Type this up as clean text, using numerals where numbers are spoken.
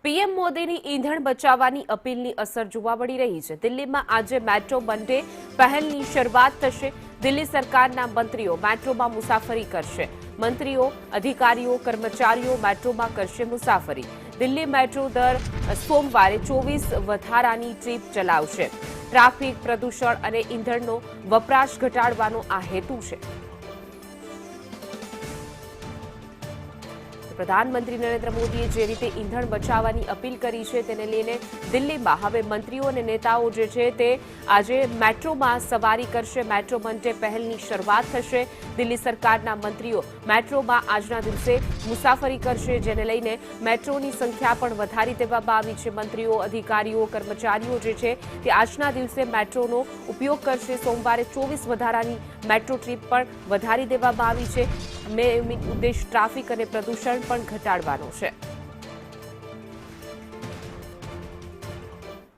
PM મોદીની ઈંધણ બચાવવાની અપીલની અસર જોવા મળી રહી છે। દિલ્હીમાં આજે મેટ્રો મંડે પહેલની શરૂઆત થશે। દિલ્હી સરકારના મંત્રીઓ મેટ્રોમાં મુસાફરી કરશે। મંત્રીઓ, અધિકારીઓ, કર્મચારીઓ મેટ્રોમાં કરશે મુસાફરી। દિલ્હી મેટ્રો દર સોમવારે 24 વધારાની ટ્રીપ ચલાવશે। ટ્રાફિક, પ્રદૂષણ અને ઈંધણનો વપરાશ ઘટાડવાનો આ હેતુ છે। પ્રધાનમંત્રી નરેન્દ્ર મોદીએ જે રીતે ઈંધણ બચાવવાની અપીલ કરી છે તેને લઈને દિલ્હીમાં હવે મંત્રીઓ અને નેતાઓ જે છે તે આજે મેટ્રોમાં સવારી કરશે। મેટ્રો મંડે પહેલની શરૂઆત થશે। દિલ્હી સરકારના મંત્રીઓ મેટ્રોમાં આજના દિવસે મુસાફરી કરશે, જેને લઈને મેટ્રોની સંખ્યા પણ વધારી દેવામાં આવી છે। મંત્રીઓ, અધિકારીઓ, કર્મચારીઓ જે છે તે આજના દિવસે મેટ્રોનો ઉપયોગ કરશે। સોમવારે 24 વધારાની મેટ્રો ટ્રીપ પણ વધારી દેવામાં આવી છે। મેં ઉદ્દેશ ટ્રાફિક અને પ્રદૂષણ પણ ઘટાડવાનો છે।